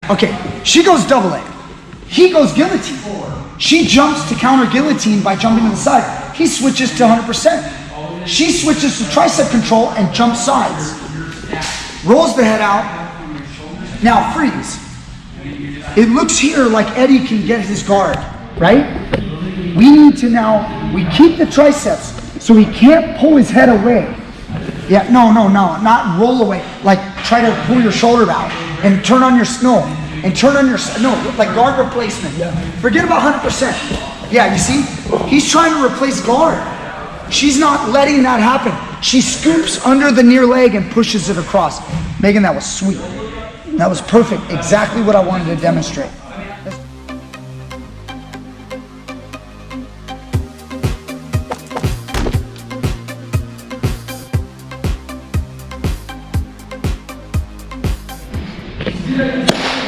Okay, she goes double leg. He goes guillotine. She jumps to counter guillotine by jumping to the side. He switches to 100%. She switches to tricep control and jumps sides. Rolls the head out. Now freeze. It looks here like Eddie can get his guard, right? We need to now, we keep the triceps so he can't pull his head away. Yeah, no, not roll away. Like try to pull your shoulder out and turn on your like guard replacement. Forget about 100%. Yeah, you see? He's trying to replace guard. She's not letting that happen. She scoops under the near leg and pushes it across. Megan, that was sweet. That was perfect. Exactly what I wanted to demonstrate.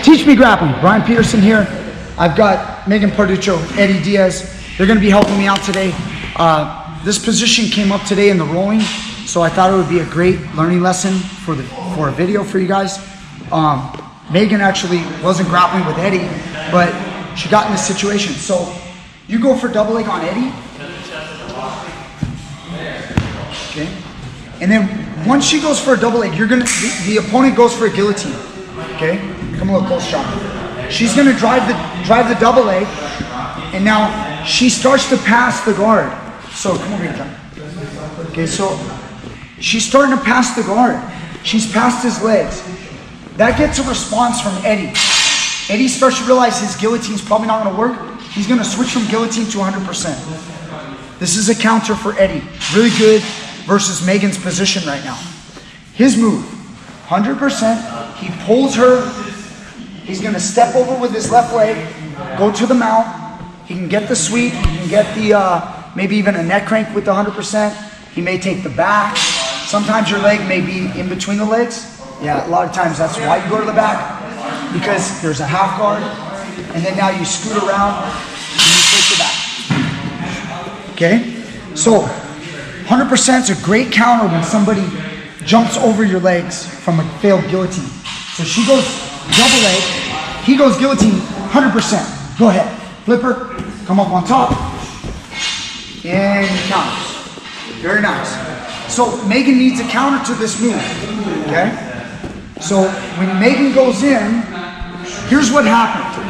Teach Me Grappling, Brian Peterson here. I've got Megan Parduccio, Eddie Diaz. They're gonna be helping me out today. This position came up today in the rolling, so I thought it would be a great learning lesson for a video for you guys. Megan actually wasn't grappling with Eddie, but she got in this situation. So you go for double leg on Eddie. Okay. And then once she goes for a double leg, the opponent goes for a guillotine. Okay? Come a little close, Sean. She's gonna drive the double leg, and now she starts to pass the guard. So come over here, John. Okay, so she's starting to pass the guard. She's passed his legs. That gets a response from Eddie. Eddie starts to realize his guillotine's probably not gonna work. He's gonna switch from guillotine to 100%. This is a counter for Eddie. Really good versus Megan's position right now. His move, 100%. He pulls her. He's gonna step over with his left leg, go to the mount. He can get the sweep. He can get the, maybe even a neck crank with the 100%. He may take the back. Sometimes your leg may be in between the legs. Yeah, a lot of times that's why you go to the back, because there's a half guard, and then now you scoot around and you take the back. Okay? So 100% is a great counter when somebody jumps over your legs from a failed guillotine. So she goes double leg, he goes guillotine, 100%. Go ahead, flipper, come up on top, and counters. Very nice. So Megan needs a counter to this move, okay? So when Megan goes in, here's what happened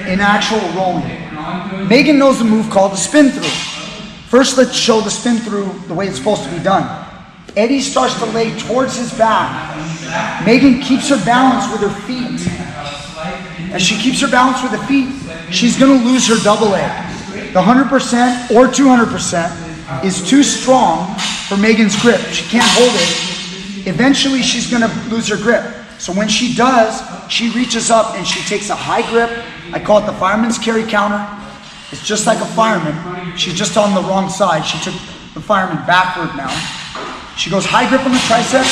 in actual rolling. Megan knows the move called the spin through. First, let's show the spin through the way it's supposed to be done. Eddie starts to lay towards his back. Megan keeps her balance with her feet. As she keeps her balance with the feet, she's gonna lose her double leg. The 100% or 200% is too strong for Megan's grip. She can't hold it. Eventually, she's gonna lose her grip. So when she does, she reaches up and she takes a high grip. I call it the fireman's carry counter. It's just like a fireman. She's just on the wrong side. She took the fireman backward now. She goes high grip on the triceps.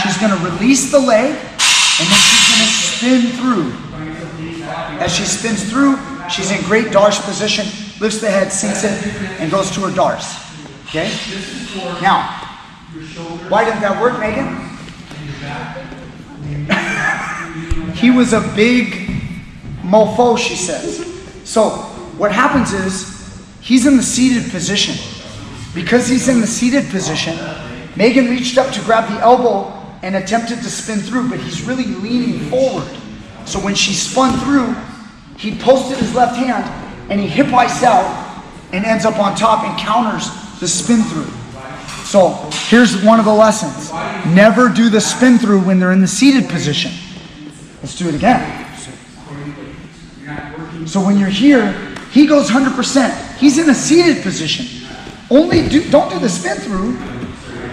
She's gonna release the leg, and then she's gonna spin through. As she spins through, she's in great darce position, lifts the head, sinks it, and goes to her darce. Okay? Now, why didn't that work, Megan? He was a big mofo, she says. So what happens is, he's in the seated position. Because he's in the seated position, Megan reached up to grab the elbow and attempted to spin through, but he's really leaning forward. So when she spun through, he posted his left hand and he hip hoists out and ends up on top and counters the spin through. So here's one of the lessons. Never do the spin through when they're in the seated position. Let's do it again. So when you're here, he goes 100%. He's in a seated position. Don't do the spin through.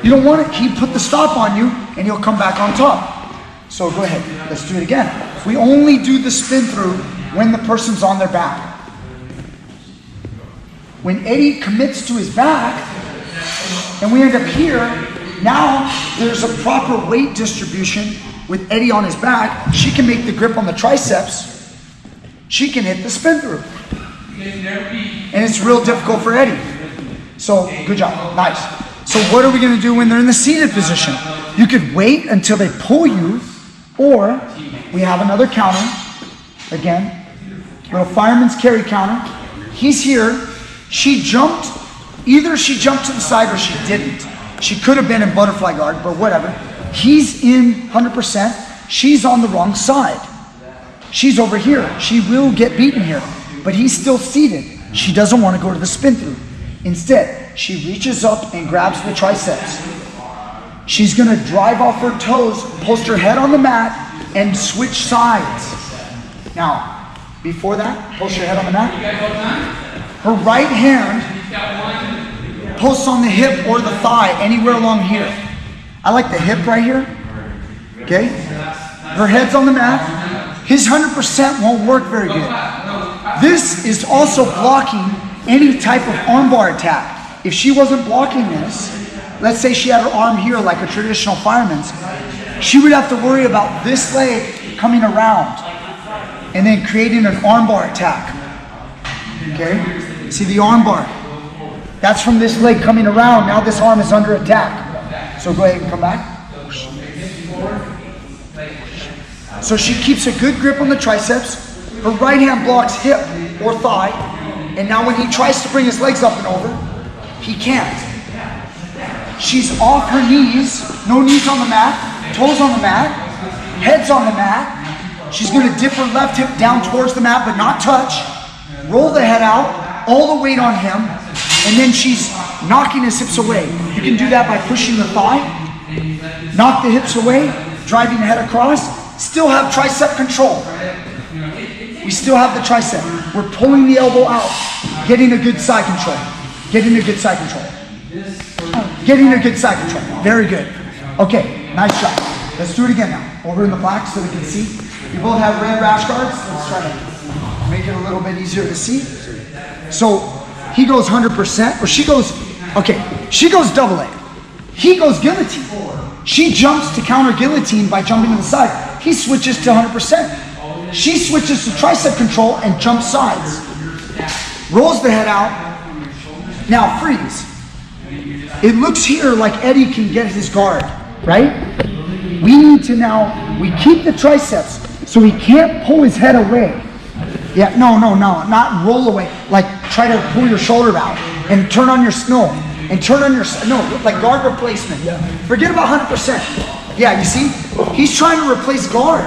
You don't want it. He put the stop on you and he'll come back on top. So go ahead. Let's do it again. We only do the spin through when the person's on their back. When Eddie commits to his back and we end up here, now there's a proper weight distribution with Eddie on his back. She can make the grip on the triceps. She can hit the spin through. And it's real difficult for Eddie. So good job, nice. So what are we gonna do when they're in the seated position? You could wait until they pull you Or we have another counter. Again, little fireman's carry counter. He's here. She jumped. Either she jumped to the side or she didn't. She could have been in butterfly guard, but whatever. He's in 100%. She's on the wrong side. She's over here. She will get beaten here, but he's still seated. She doesn't want to go to the spin through. Instead, she reaches up and grabs the triceps. She's going to drive off her toes, post her head on the mat, and switch sides. Now, before that, post your head on the mat. Her right hand posts on the hip or the thigh, anywhere along here. I like the hip right here. Okay? Her head's on the mat. His 100% won't work very good. This is also blocking any type of armbar attack. If she wasn't blocking this, let's say she had her arm here like a traditional fireman's, she would have to worry about this leg coming around and then creating an armbar attack. Okay? See the armbar? That's from this leg coming around. Now this arm is under attack. So go ahead and come back. So she keeps a good grip on the triceps. Her right hand blocks hip or thigh. And now when he tries to bring his legs up and over, he can't. She's off her knees. No knees on the mat. Toes on the mat. Head's on the mat. She's going to dip her left hip down towards the mat but not touch. Roll the head out. All the weight on him. And then she's knocking his hips away. You can do that by pushing the thigh. Knock the hips away. Driving the head across. Still have tricep control. We still have the tricep. We're pulling the elbow out. Getting a good side control. Getting a good side control. Getting a good side control. Very good. Okay, nice job. Let's do it again now. Over in the black so we can see. You both have red rash guards. Let's try to make it a little bit easier to see. So he goes 100%, or she goes, okay, she goes double A. He goes guillotine. She jumps to counter guillotine by jumping to the side. He switches to 100%. She switches to tricep control and jumps sides. Rolls the head out. Now freeze. It looks here like Eddie can get his guard, right? We need to now, we keep the triceps so he can't pull his head away. Yeah, no, not roll away. Like try to pull your shoulder out and turn on your, like guard replacement. Forget about 100%. Yeah, you see? He's trying to replace guard.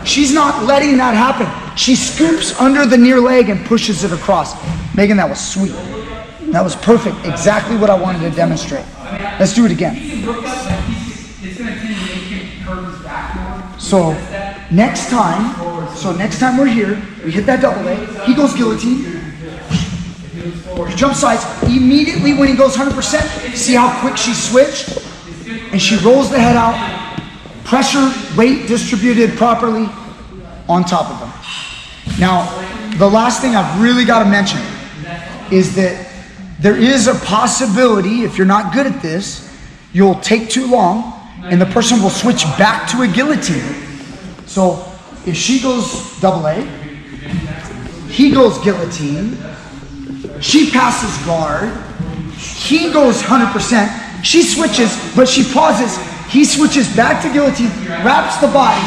She's not letting that happen. She scoops under the near leg and pushes it across. Megan, that was sweet. That was perfect. Exactly what I wanted to demonstrate. Let's do it again. So next time we're here, we hit that double leg. He goes guillotine. He jumps sides. Immediately when he goes 100%, see how quick she switched? And she rolls the head out. Pressure, weight distributed properly on top of them. Now, the last thing I've really got to mention is that there is a possibility, if you're not good at this, you'll take too long and the person will switch back to a guillotine. So if she goes double A, he goes guillotine, she passes guard, he goes 100%, she switches, but she pauses, he switches back to guillotine, wraps the body,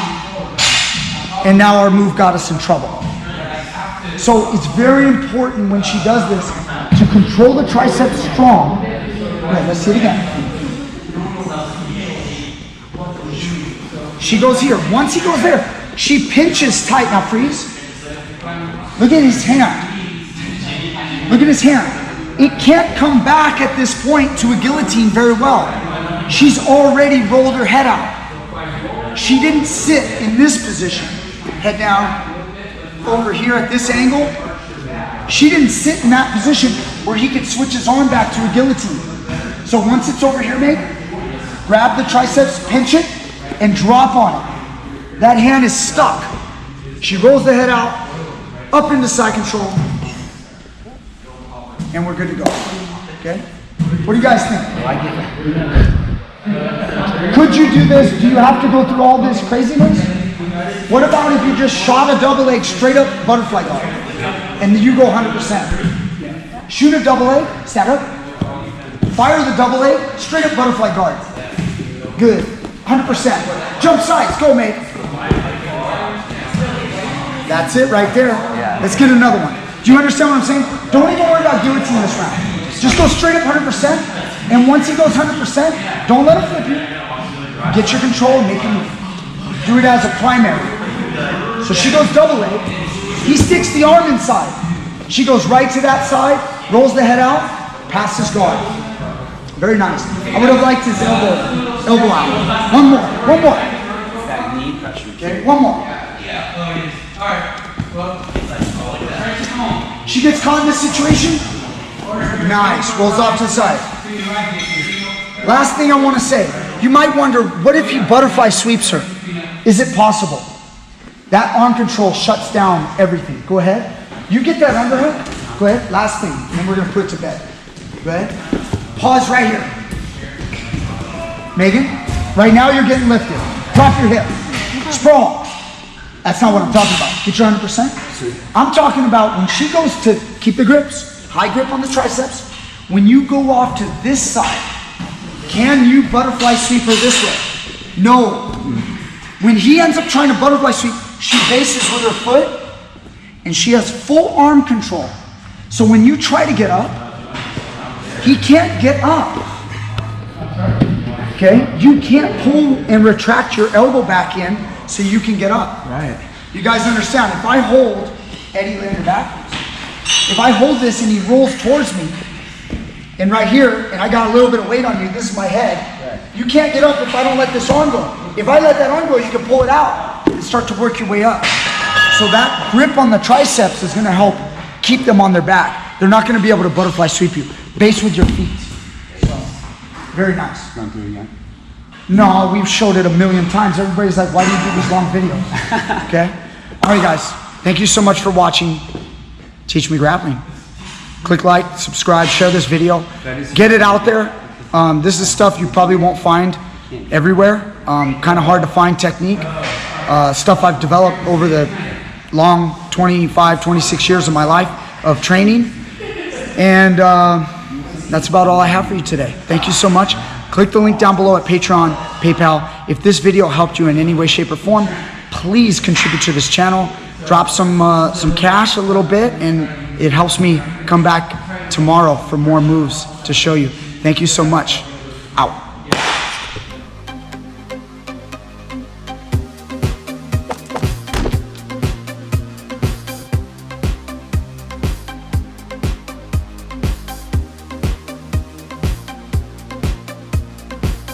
and now our move got us in trouble. So it's very important when she does this to control the triceps strong. Right, let's see it again. She goes here. Once he goes there, she pinches tight. Now freeze. Look at his hand. Look at his hand. It can't come back at this point to a guillotine very well. She's already rolled her head out. She didn't sit in this position. Head down. Over here at this angle. She didn't sit in that position where he could switch his arm back to a guillotine. So once it's over here, mate, grab the triceps, pinch it, and drop on it. That hand is stuck. She rolls the head out, up into side control, and we're good to go. Okay? What do you guys think? Could you do this? Do you have to go through all this craziness? What about if you just shot a double leg straight up butterfly guard and you go 100%? Shoot a double leg, stand up. Fire the double leg, straight up butterfly guard. Good. 100%. Jump sides, go mate. That's it right there. Yeah. Let's get another one. Do you understand what I'm saying? Don't even worry about guillotine this round. Just go straight up 100%. And once he goes 100%, don't let him flip you. Get your control and make him move. Do it as a primary. So she goes double leg. He sticks the arm inside. She goes right to that side, rolls the head out, passes guard. Very nice. I would have liked his elbow out. One more. That knee pressure. Okay, one more. She gets caught in this situation. Nice, rolls off to the side. Last thing I want to say, you might wonder, what if he butterfly sweeps her? Is it possible? That arm control shuts down everything. Go ahead. You get that underhook. Go ahead. Last thing, and then we're going to put it to bed. Go ahead. Pause right here. Megan, right now you're getting lifted. Drop your hip. Sprawl. That's not what I'm talking about. Get your 100%. I'm talking about when she goes to keep the grips, high grip on the triceps. When you go off to this side, can you butterfly sweep her this way? No. When he ends up trying to butterfly sweep, she bases with her foot and she has full arm control. So when you try to get up, he can't get up. Okay? You can't pull and retract your elbow back in so you can get up. Right. You guys understand? If I hold, Eddie landed backwards. If I hold this and he rolls towards me, and right here, and I got a little bit of weight on you, this is my head, you can't get up if I don't let this arm go. If I let that arm go, you can pull it out and start to work your way up. So that grip on the triceps is gonna help keep them on their back. They're not gonna be able to butterfly sweep you. Base with your feet. So, very nice. Don't do it again. No, we've showed it a million times. Everybody's like, why do you do these long videos? Okay? All right, guys. Thank you so much for watching Teach Me Grappling. Click like, subscribe, share this video. Get it out there. This is stuff you probably won't find everywhere. Kind of hard to find technique. Stuff I've developed over the long 25, 26 years of my life of training. And that's about all I have for you today. Thank you so much. Click the link down below at Patreon, PayPal. If this video helped you in any way, shape, or form, please contribute to this channel. Drop some cash a little bit, and it helps me come back tomorrow for more moves to show you. Thank you so much. Out.